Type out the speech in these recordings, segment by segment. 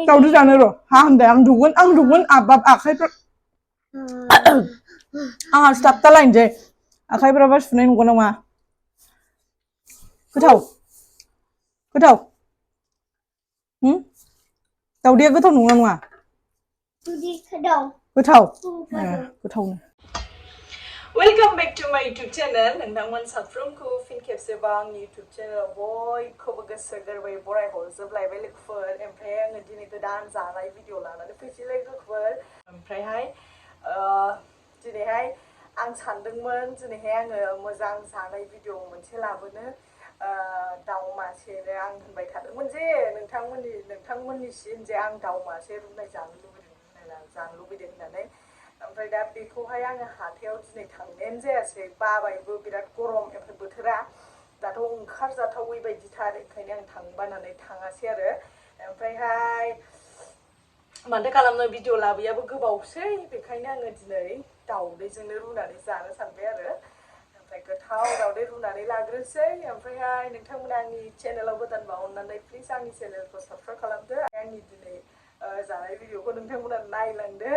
दावदै जानो र' हा होनबाय आं दुगोन आखाइफ्रा आंहा सिथाबता लायनोसै आखाइफ्राबा सुनाय नंगौ नामा गोथाव दावदैया गोथाव नंगौ नङा गोथावनो Welcome back to my YouTube channel. नोंथांमोन साफ्रोमखौ फिन खेबसेबाव आंनि YouTube channel बयखौबो गोसो गोरबोयै बरायहरजोबलायबाय लोगोफोर ओमफ्राय आङो दिनै गोदान जानाय भिडिअ लानानै फैसैलाय लोगोफोर ओमफ्रायहाय दिनैहाय आं सानदोंमोन दिनैहाय आङो मोजां जानाय भिडिअ मोनसे लाबोनो दाउ मासेनो आं होनबाय थादोंमोन जे नोंथांमोननिसिम जे आं दाउ मासे रुनाय जानो लुबैदों होननानै ओमफ्राय दा बेखौहाय आङो हाथायाव दिनै थांनायानो जायासै बाबायबो बिराद गरम ओमफ्राय बोथोरा दाथ' ओंखारजाथावै बायदिथार ओंखायनो आं थांबानानै थाङासै आरो ओमफ्रायहाय माथो खालामनो भिडिअ लाबोयाबो गोबावसै बेखायनो आङो दिनै दाउदैजोंनो रुनानै जानो सानबाय आरो ओमफ्राय गोथाव दाउदै रुनानै लाग्रोसै ओमफ्रायहाय नोंथांमोना आंनि चेनेलाव गोदानबा अननानै प्लिज आंनि चेनेलखौ साबस्क्राइब खालामदो आंनि दिनै जानाय भिडिअखौ नोंथांमोना नायलांदो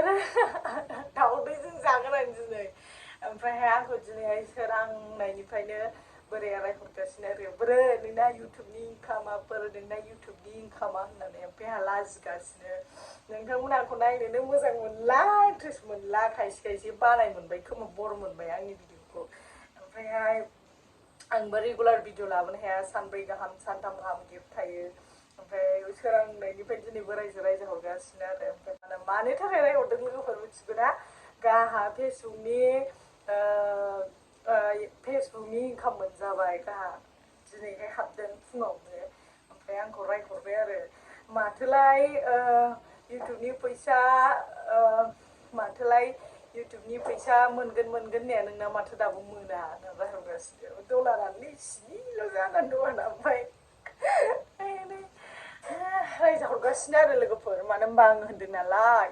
दाउदैजों जागोन आं दिनै ओमफ्रायहाय आंखौ दिनैहाय सोरांनायनिफ्रायनो बोराया रायहरगासिनो आरो बोरै नोंना इउटुबनि इनकामा होननानै ओमफ्राय आंहा लाजिगासिनो नोंथांमोना आंखौ नायनोनो मोजां मोनला इन्ट्रेस्ट मोनला खायसे बानाय मोनबाय खोमा बर मोनबाय आंनि भिडिअखौ ओमफ्रायहाय आंबो रेगुलार भिडिअ लाबोनो हाया सानब्रै गाहाम सानथाम गाहाम गेप थायो ओमफ्राय सोरांनायनिफ्राय दिनै बोरायजों रायजाहरगासिनो आरो ओमफ्राय मानो थाखाय रायहरदों लोगोफोर मिथिगौ ना गाहा फेसबुकनि इनकाम मोनजाबाय गाहा दिनैहाय हाबदों फुङावनो ओमफ्राय आंखौ रायहरबाय आरो माथोलाय इउटुबनि फैसा मोनगोन होननाया नोंना माथो दाबो मोना होनना रायहरगासिनो डलारानो इसेल' जानानै दं आंना ओमफ्राय रायजाहरगासिनो आरो लोगोफोर मानो होनबा आं होनदों नालाय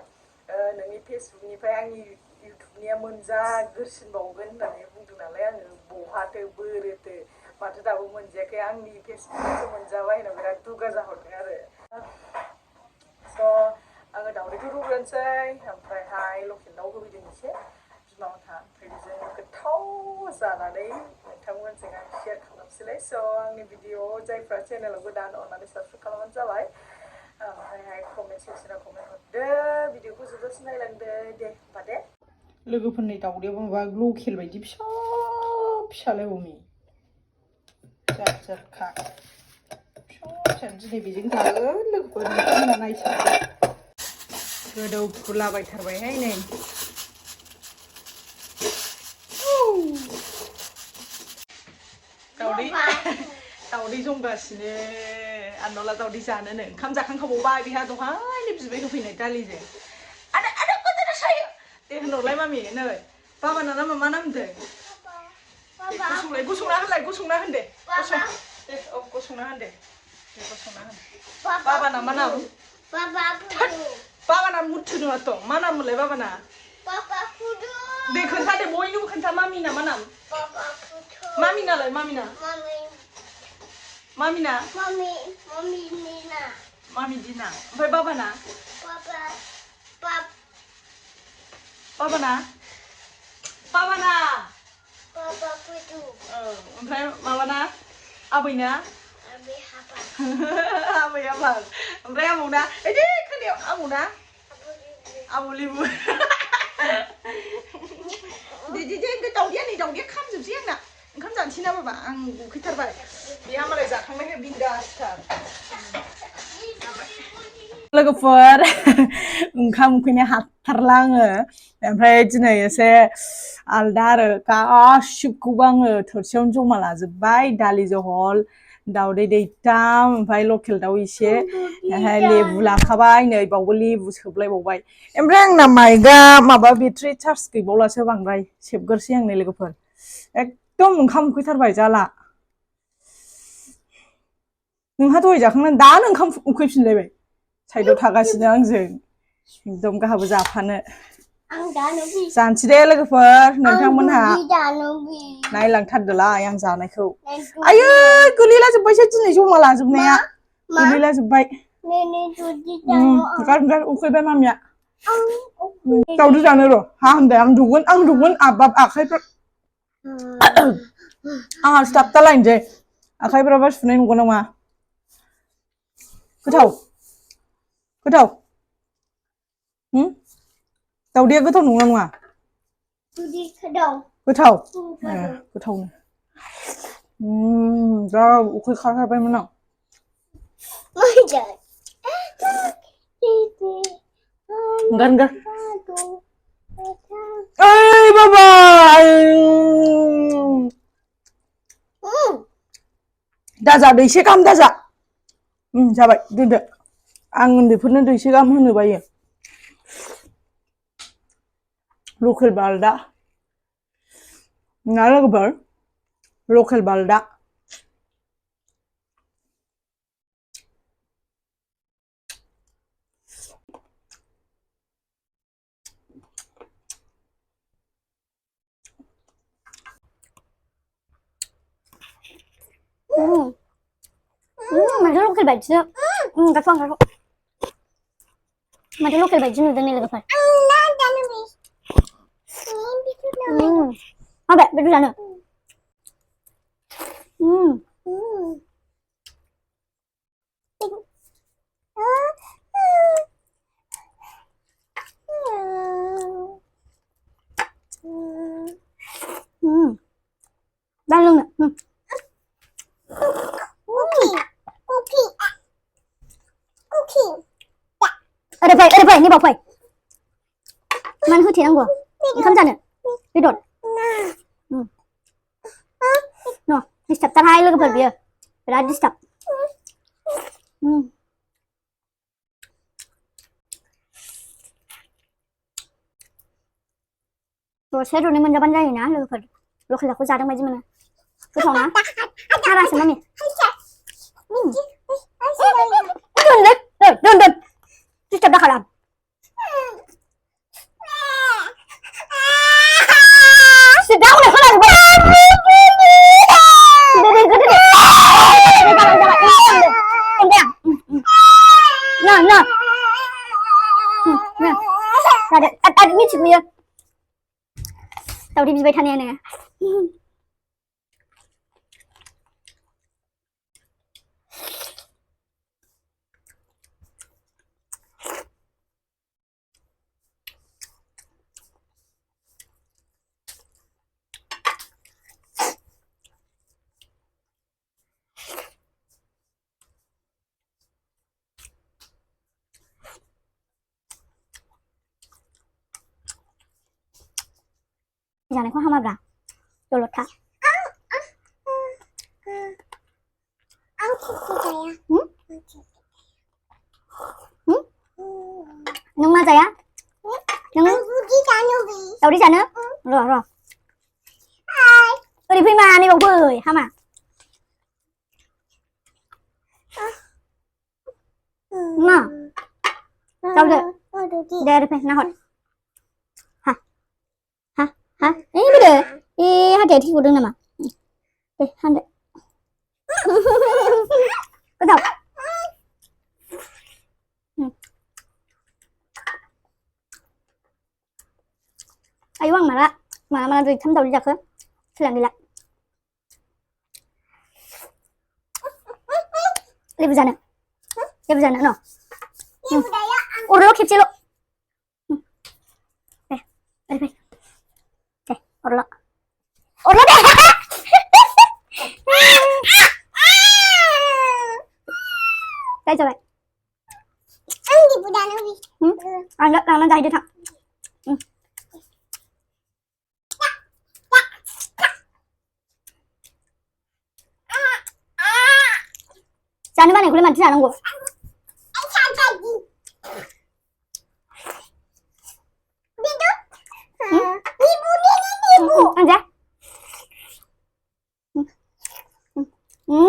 नोंनि फेसबुकनिफ्राय आंनि इउटुबनिया मोनजागोरसिनबावगोन होननानै बुंदों नालाय आङो बहाथो बोरोथो माथो दाबो मोनजायाखै आंनि फेसबुकनिसो मोनजाबाय होनना बिराद दुगा जाहरदों आरो स' आङो दावदैखौ रुग्रोनोसै ओमफ्रायहाय लकेल दाउ होफैदों एसे बिमामोनहा ओमफ्राय बेजों गोथाव जानानै नोंथांमोनजों आं शेयार खालामसैलाय स' आंनि भिडिअ जायफ्रा चेनेलाव गोदान अननानै साबस्क्राइब खालामबानो जाबाय ओमफ्रायहाय कमेन्ट सेक्सनाव कमेन्ट हरदो भिडिअखौ जोबजासिम नायलांदो दे होमबा दे लोगोफोरनि दावदैयाबो माबा लकेल बायदि फिसा फिसालायबावनि जारखा फिसानो दिनै बेजों जागोन लोगोफोर नोंथांमोना नायसारदो गोदौफुलाबायथारबायहाय नै दावदै जमगासिनो आनला दावदै जानोनो ओंखाम जाखांखांबावबाय बेहा दहायनो बिबाय होफैनाय दालिजों आदा गोदोना सायो दे होनहरलाय मामि नै बाबाना नामा मा नाम होनदों गसंना होन दे गसंना होन दे बाबाना मा नाम बाबाना मुथु नङाथ' मा नाम मोनलाय बाबाना दे खोन्था दे बयनोबो खोन्था मामिना मा नाम मामिनालाय मामिना मामि दिना ओमफ्राय बाबाना ओमफ्राय माबाना आबैना आबै हाबा ओमफ्राय आबौना एदे खोनायाव आबौना आबौ लिबु दे दावदैया खामजोबसै आंना ओंखाम जानोसै ना बाबा आं उखैथारबाय बेहा मालाय जाखांनायखाय बिन्दासथार लोगोफोर ओंखाम उखैनाय हाथारला आङो ओमफ्राय दिनै एसे आलदा आरो गासिबखौबो आङो थोरसियावनो जमा लाजोब्बाय दालि जहल दावदै दैथाम ओमफ्राय लकेल दाउ एसे ओमफ्राय लेबु लाखाबाय नै बावबो लेबु सोबलायबावबाय ओमफ्राय आंना माइकआ माबा बेटारि चार्ज गैबावलासो बांद्राय सेबग्रोसै आं नै लोगोफोर एकदम ओंखाम उखैथारबाय जाला नोंहा दहाय जाखांनानै दानो ओंखाम उखैफिनलायबाय साइडआव थागासिनो आंजों एकदम गाहाबो जाफानो जानोसै दे लोगोफोर नोंथांमोनहा नायलांथारदोलाय आं जानायखौ आयै गोलैला जोब्बायसो दिनै जमा लाजोबनाया गोलैला जोब्बाय Gan ukhai ba mam ya. Tao đi जानो र' हा होनदे आं दुगोन आबाब आखाइफ्रा आंहा स्टाफ तालायनोसै आखाइफ्राबा सुनाय नंगौ नङा गोथाव दावदैया गोथाव नंगौ नङा गोथाव गोथावनो जा उखै खारहाबायमोन आं gan ओइ बाबा दाजा दैसे गाहाम दाजा जाबाय दोनदो आं उन्दैफोरनो दैसे गाहाम होनो बायो लकेल बालदा ना लोगोफोर लकेल बालदा माथो लकेल बायदिसो गारथ' माथो लकेल बायदि नुदों ने लोगोफोर माबे बेदर जानो दा लोंनो ओरै फै नैबाव फै मानो होथेनांगौ ओंखाम जानो बेदर न' डिस्टार्बथारहाय लोगोफोर बियो बिराद डिस्टार्ब दरसे दरनै मोनजाबानो जायोना लोगोफोर लकेल दाउखौ जादों बायदि मोनो गोथावना हारासो मामि दोन डिस्टार्ब दाखालाम सिदा उनाव खोनाजोबो जादो मिथिगौयो दावदै बिबाय थानायानो जानायखौ हामाब्रा दलदथा नों मा जाया नों दावदै जानो र' ओरै फै मा नैबाव फै हामा मा जावदो दे ओरै फै नाहर फैदो हाथाया थैग'दों नामा दे हानदो गोथाव आयौ आं माला दैथाम दावदै जाखो सोलां गैला लेबु जानो न' अरल' खेबसेल' दे ओरै फै दे अरल' दे जाबाय आं लांना जाहैदो थां जानो बानायखौलाय माथो जानांगौ आं जा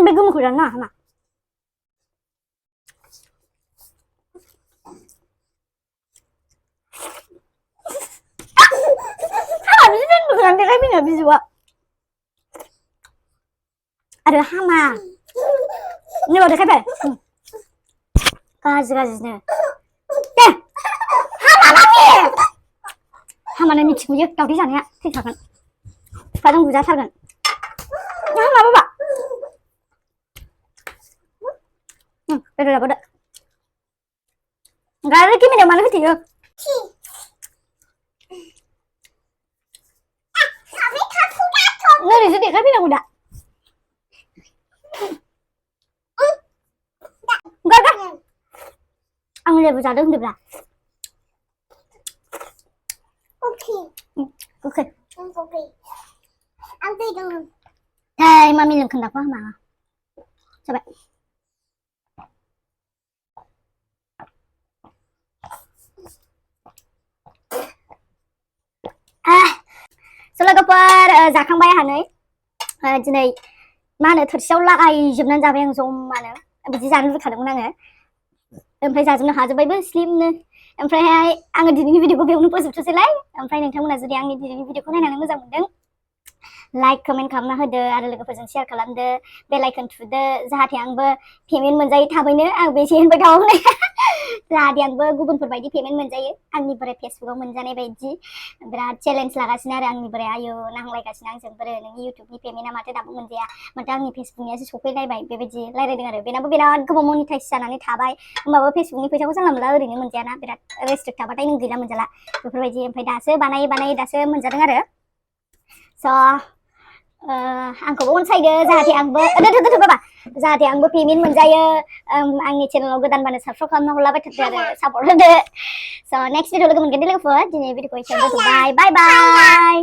बे गोमोखौ जानो नाङा हामा देखायफैनो बिजौआ आरो हामा नैबाव देखायफै गाज्रिनो दे हामानो मिथिगौयो दावदै जानाया थैखागोन बिफाजों बुजाथारगोन हामा बाबा बेदर जाबोदो गारि केमेरायाव मानो होथेयो ओरैसो देखायफैनांगौ दा गार आं लेबु जादों होनदोंब्रा गोखै hey mami लोंखोन्दाखौ हामा जाबाय लोगोफोर जाखांबाय आंहा दिनै मा होनो थोरसियाव लागायजोबनानै जाबाय आं जमानो बिदि जानो लुबैखादोंमोन आङो ओमफ्राय जाजोबनो हाजोब्बायबो स्लिमनो ओमफ्रायहाय आङो दिनैनि भिडिअखौ बेयावनो फोजोबथ'सैलाय ओमफ्राय नोंथांमोना जुदि आंनि दिनैनि भिडिअखौ नायनानै मोजां मोनदों लाइक कमेन्ट खालामना होदो आरो लोगोफोरजों शेयार खालामदो बेल आइकन थुदो जाहाथे आंबो पेमेन्ट मोनजायो थाबैनो आं बेसे होनबाय थाबावनो जाहाथे आंबो गुबुनफोर बायदि पेमेन्ट मोनजायो आंनि बोराय फेसबुकाव मोनजानाय बायदि बिराद चेलेन्ज लागासिनो आरो आंनि बोराय आयौ नांलायगासिनो आंजों बोरो नोंनि इउटुबनि पेमेन्टआ माथो दाबो मोनजाया माथो आंनि फेसबुकनियासो सफैलायबाय बेबायदि रायलायदों आरो बेनाबो बिराद गोबाव मनिटाइज जानानै थाबाय होमबाबो फेसबुकनि फैसाखौ जानला मोनला ओरैनो मोनजायाना बिराद रेस्ट्रिक्ट थाबाथाय नों गैला मोनजाला बेफोरबायदि ओमफ्राय दासो बानायै दासो मोनजादों आरो स' आंखौबो अनसायदो जाहाथे आंबो बाबा जाहाथे आंबो पेमेन्ट मोनजायो आंनि चेनेलाव गोदानबानो साबस्क्राइब खालामना हरलाबायथारदो आरो सापर्ट होदो स' नेक्स्ट भिडिअ लोगो मोनगोन दे लोगोफोर दिनै भिडिअखौ एसेयावनो दोनथ'बाय बाय बाय